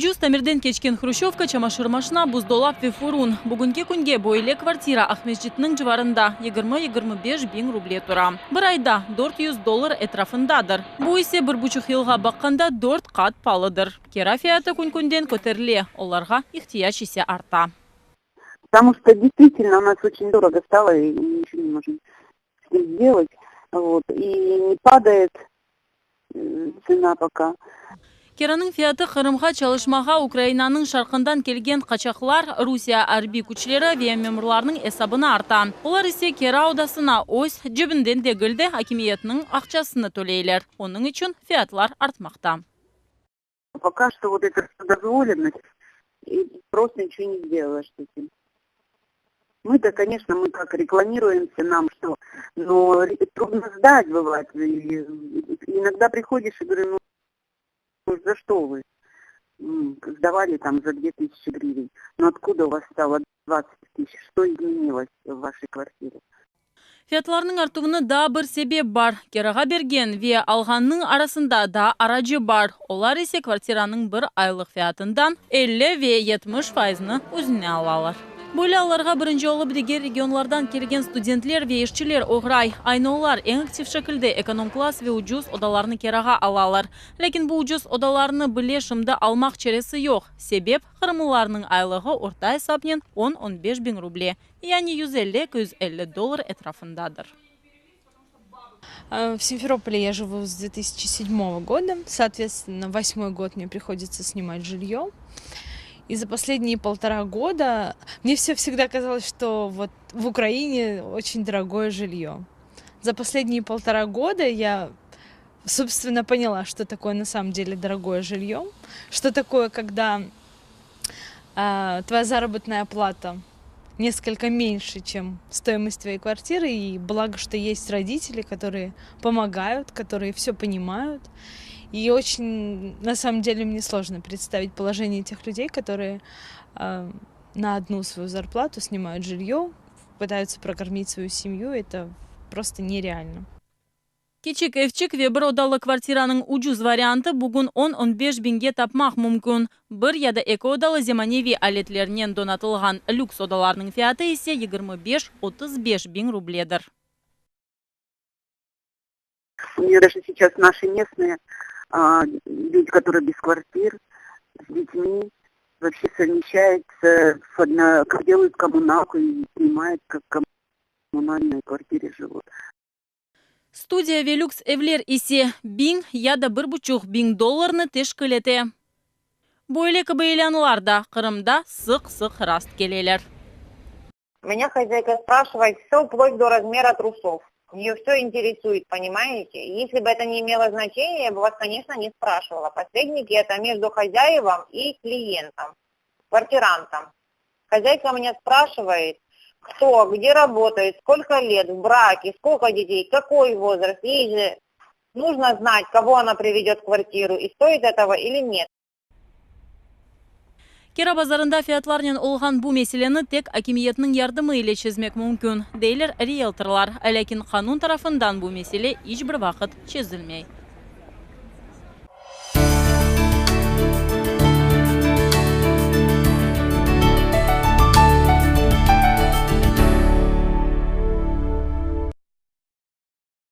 Уджуз тамирден кечкен хрущевка, чамашыр машина, буздолап ве фурун. Бүгінге күнге бойле квартира Ахмеджитнің жыварында 20-25 бин рубле тура. Бір айда $400 этрафындадыр. Бу исе бір бучук йылға баққанда 4 қат палыдыр. Кера фияты күн-күнден көтерле, оларға ихтияж исе арта. Потому что действительно у нас очень дорого стало, и ничего не можем с ним сделать. Вот. И не падает цена пока. Кераның фияты Қырымға чалышмаға Украинаның шарқындан келген қачақлар Русия арби күчлері виямемурларының есабына арта. Олар исе Кера аудасына өз жібінден дегілді акимиетінің ақчасыны төлейлер. Оның үшін фиятлар артмақта. Пока что вот эта дозволенность, и просто ничего не сделаешь с этим. Мы-то, конечно, мы как рекламируемся нам, что, но трудно сдать бывает. И иногда приходишь и говорю, ну за что вы сдавали там за 2000 гривен? Но откуда у вас стало 20 тысяч? Что изменилось в вашей квартире? Фиятларның артуыны да бір себеп бар. Кераға берген ве алғанның арасында да арачы бар. Олар исе квартираның бір айлық фиятындан 50 ве 70% өзіне алалар. Бөлі аларға бірінші олы бірдегер регионлардан келген студентлер ве ешчілер оғырай. Айны олар ең актив шекілде эконом-класс ве уджуз одаларны кераға алалар. Лекін бұл уджуз одаларны біле шымды алмақ чересі жоқ. Себеп қырымыларының айлығы орта есапнен 10-15 бин рубле. Яғни $150-250 этрафындадыр. В Симферополе я живу с 2007 года. Соответственно, 8-й год мне приходится снимать жилье. И за последние 1,5 года мне всегда казалось, что вот в Украине очень дорогое жилье. За последние 1,5 года я, собственно, поняла, что такое на самом деле дорогое жилье, что такое, когда твоя заработная плата несколько меньше, чем стоимость твоей квартиры, и благо, что есть родители, которые помогают, которые все понимают. И очень, на самом деле, мне сложно представить положение тех людей, которые на одну свою зарплату снимают жилье, пытаются прокормить свою семью. Это просто нереально. Кечек эвчик ве бір одалы квартираның уджуз варианты бүгін 10-15 бинге тапмақ мүмкін. Бір яда эко одалы земаневи алетлерінен донатылған люкс одаларының фияты есе 25-35 бин рубледір. У меня даже сейчас наши местные люди, которые без квартир, с детьми, вообще совмещаются, как делают коммуналку и снимают, как в коммунальной квартире живут. Студия Велюкс Эвлер исе бин яда $1,5 тешкілете. Бойле кабайляныларда Қырымда сық-сық раст келелер. Меня хозяйка спрашивает все вплоть до размера трусов. Ее все интересует, понимаете? Если бы это не имело значения, я бы вас, конечно, не спрашивала. Посредники это между хозяевом и клиентом, квартирантом. Хозяйка меня спрашивает, кто, где работает, сколько лет в браке, сколько детей, какой возраст. Ей же нужно знать, кого она приведет в квартиру, и стоит этого или нет. Кера базарында фиятларнен олған bu meseleni тек акимиетінің ярдымы ile çözmek мүмкін. Дейлер риэлторлар, лекин қанун тарафından bu mesele hiçbir vakit çözülmey.